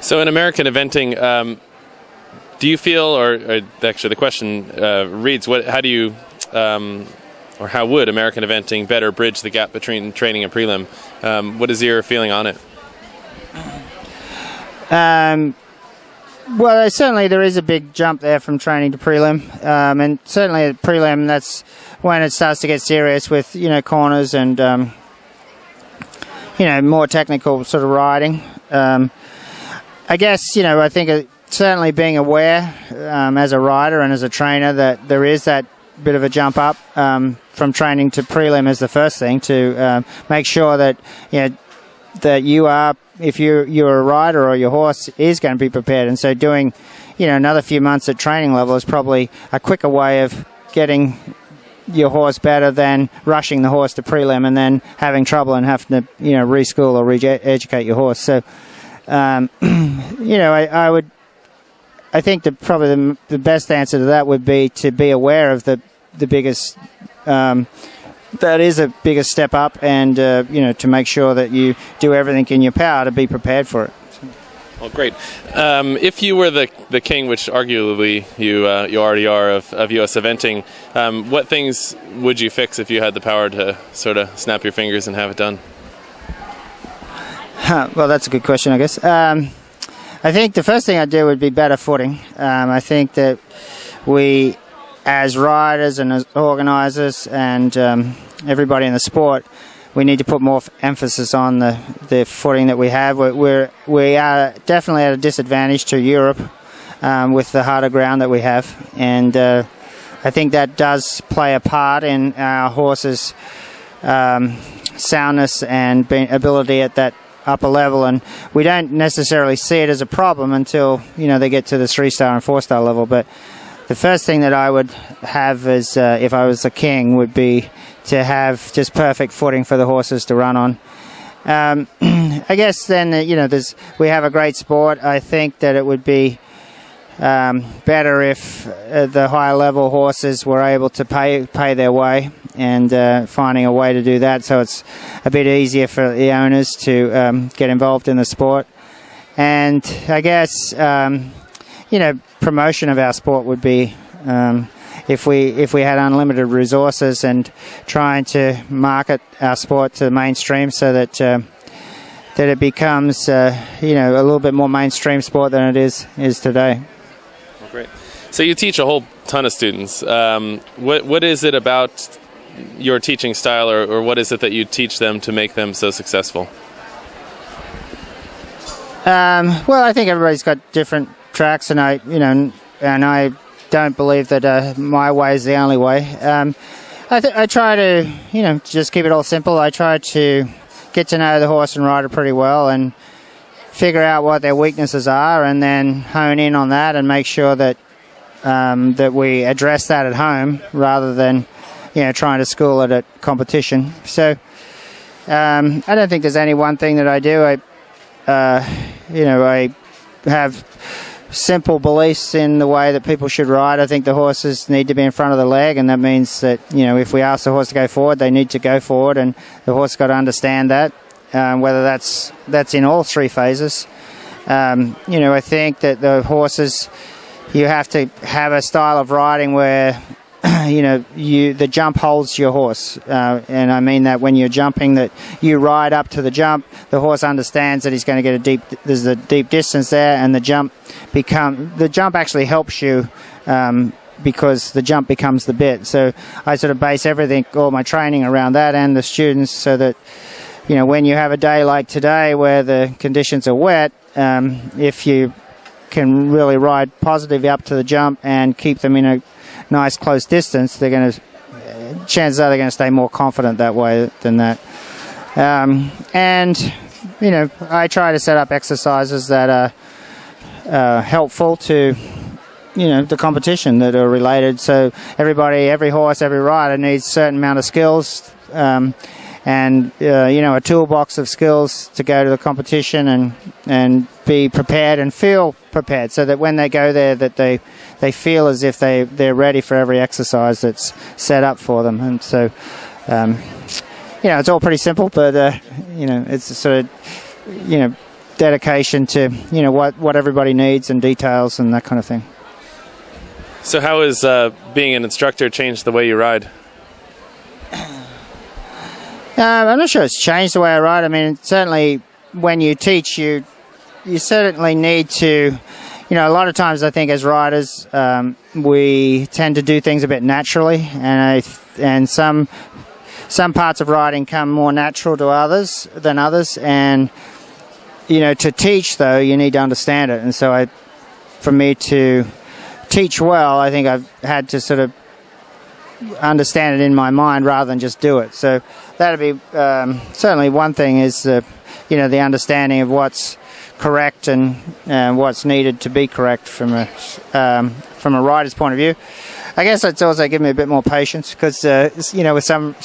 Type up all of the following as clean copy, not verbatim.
So in American eventing, do you feel, or actually the question reads, how do you, or how would American eventing better bridge the gap between training and prelim? What is your feeling on it? Well, certainly there is a big jump there from training to prelim, and certainly at prelim, that's when it starts to get serious with, corners and, more technical sort of riding. I guess, I think certainly being aware as a rider and as a trainer that there is that bit of a jump up from training to prelim is the first thing, to make sure that, that you are, if you're a rider or your horse is going to be prepared. And so doing, another few months at training level is probably a quicker way of getting your horse better than rushing the horse to prelim and then having trouble and having to, reschool or re-educate your horse. So, I think that probably the best answer to that would be to be aware of the biggest, that is a bigger step up, and to make sure that you do everything in your power to be prepared for it. Well, great. If you were the king, which arguably you already are of U.S. eventing, what things would you fix if you had the power to sort of snap your fingers and have it done? Well, that's a good question, I guess. I think the first thing I'd do would be better footing. I think that we, as riders and as organisers and everybody in the sport, we need to put more emphasis on the footing that we have. We are definitely at a disadvantage to Europe with the harder ground that we have, and I think that does play a part in our horses' soundness and ability at that upper level, and we don't necessarily see it as a problem until they get to the 3-star and 4-star level. But the first thing that I would have is, if I was the king, would be to have just perfect footing for the horses to run on. I guess then we have a great sport. I think that it would be better if the higher level horses were able to pay their way, and finding a way to do that so it's a bit easier for the owners to get involved in the sport. And I guess promotion of our sport would be if we had unlimited resources and trying to market our sport to the mainstream so that that it becomes a little bit more mainstream sport than it is today. Well, great. So you teach a whole ton of students. What is it about your teaching style, or what is it that you teach them to make them so successful? Well, I think everybody's got different tracks, and I don't believe that my way is the only way. I try to, just keep it all simple. I try to get to know the horse and rider pretty well and figure out what their weaknesses are, and then hone in on that and make sure that that we address that at home rather than trying to school it at competition. So I don't think there's any one thing that I do. I have simple beliefs in the way that people should ride. I think the horses need to be in front of the leg, and that means that if we ask the horse to go forward, they need to go forward, and the horse got to understand that, whether that's in all three phases. I think that the horses, you have to have a style of riding where the jump holds your horse, and I mean that when you're jumping, that you ride up to the jump, the horse understands that he's going to get there's a deep distance there, and the jump actually helps you because the jump becomes the bit. So I sort of base all my training around that and the students, so that when you have a day like today where the conditions are wet, if you can really ride positively up to the jump and keep them in a nice close distance, chances are they're going to stay more confident that way than that. And I try to set up exercises that are helpful to the competition, that are related. So every horse, every rider needs a certain amount of skills, and a toolbox of skills to go to the competition and be prepared and feel prepared, so that when they go there, that they feel as if they're ready for every exercise that's set up for them. And so it's all pretty simple, but it's sort of dedication to what everybody needs and details and that kind of thing. So how has being an instructor changed the way you ride? I'm not sure it's changed the way I ride. I mean, certainly when you teach, you certainly need to, a lot of times I think as riders, we tend to do things a bit naturally, and some parts of riding come more natural to others than others, and to teach though, you need to understand it. And so for me to teach well, I think I've had to sort of understand it in my mind rather than just do it. So that'd be certainly one thing, is the understanding of what's correct and what's needed to be correct from a rider's point of view. I guess it's also given me a bit more patience, because with some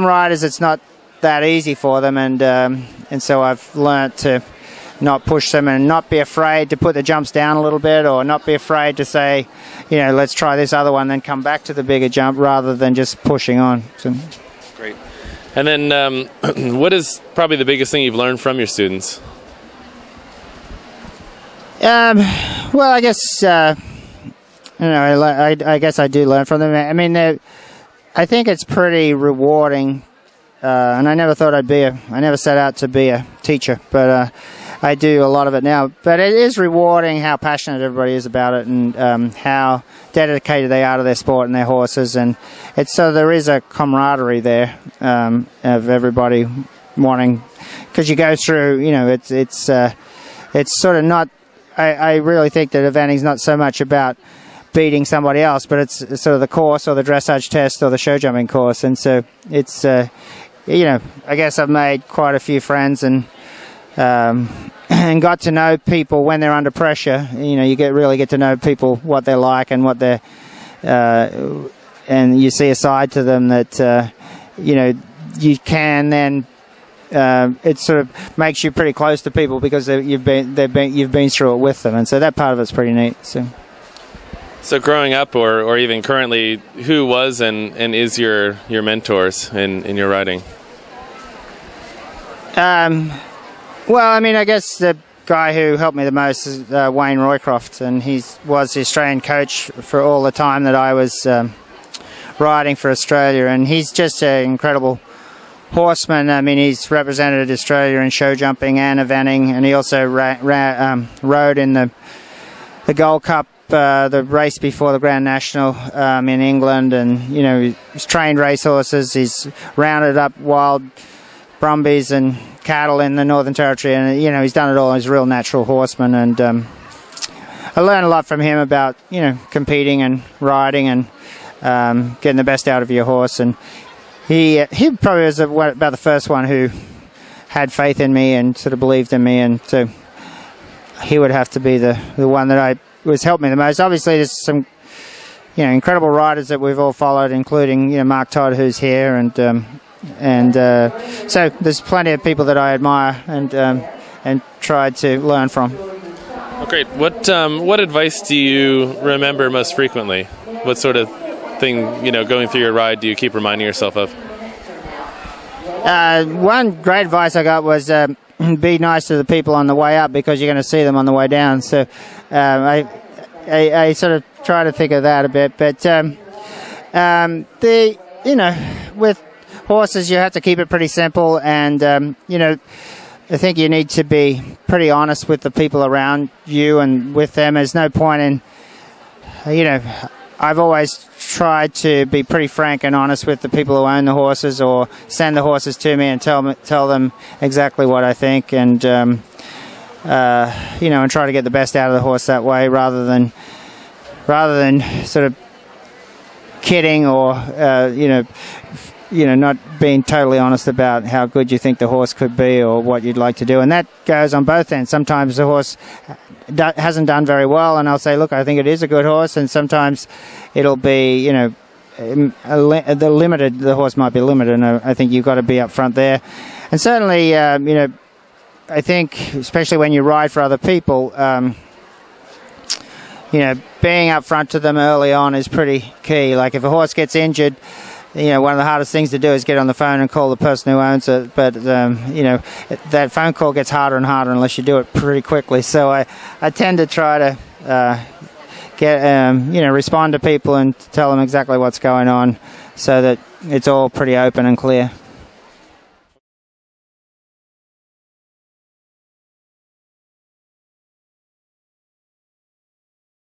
riders it's not that easy for them, and so I've learnt to not push them and not be afraid to put the jumps down a little bit, or not be afraid to say, let's try this other one, then come back to the bigger jump rather than just pushing on. So. Great. And then what is probably the biggest thing you've learned from your students? Well, I guess I guess I do learn from them. I mean, I think it's pretty rewarding, and I never thought I never set out to be a teacher, but I do a lot of it now. But it is rewarding how passionate everybody is about it, and how dedicated they are to their sport and their horses. And so there is a camaraderie there of everybody wanting, because you go through, it's sort of not. I really think that eventing's not so much about beating somebody else, but it's sort of the course or the dressage test or the show jumping course. And so it's I guess I've made quite a few friends and got to know people when they're under pressure. You really get to know people, what they're like and what they're and you see a side to them that you can then it sort of makes you pretty close to people, because you've been through it with them, and so that part of it's pretty neat. So growing up, or even currently, who was and is your mentors in your riding? Well, I mean, I guess the guy who helped me the most is Wayne Roycroft, and he was the Australian coach for all the time that I was riding for Australia, and he's just an incredible horseman. I mean, he's represented Australia in show jumping and eventing, and he also rode in the Gold Cup, the race before the Grand National in England, and he's trained racehorses. He's rounded up wild brumbies and cattle in the Northern Territory, and he's done it all. He's a real natural horseman, and I learned a lot from him about competing and riding and getting the best out of your horse. And he probably was about the first one who had faith in me and sort of believed in me, and so he would have to be the one that was helped me the most. Obviously, there's some incredible riders that we've all followed, including Mark Todd, who's here, and so there's plenty of people that I admire and tried to learn from. Oh, great. What advice do you remember most frequently? What sort of thing, going through your ride, do you keep reminding yourself of? One great advice I got was be nice to the people on the way up, because you're going to see them on the way down. So I sort of try to think of that a bit. But with horses, you have to keep it pretty simple, and I think you need to be pretty honest with the people around you and with them. There's no point in, I've always tried to be pretty frank and honest with the people who own the horses or send the horses to me, and tell them exactly what I think, and and try to get the best out of the horse that way, rather than sort of kidding or not being totally honest about how good you think the horse could be or what you'd like to do. And that goes on both ends. Sometimes the horse hasn't done very well, and I'll say, look, I think it is a good horse, and sometimes it'll be, the horse might be limited, and I think you've got to be up front there. And certainly, I think, especially when you ride for other people, being up front to them early on is pretty key. Like if a horse gets injured, one of the hardest things to do is get on the phone and call the person who owns it. But, that phone call gets harder and harder unless you do it pretty quickly. So I tend to try to respond to people and tell them exactly what's going on so that it's all pretty open and clear.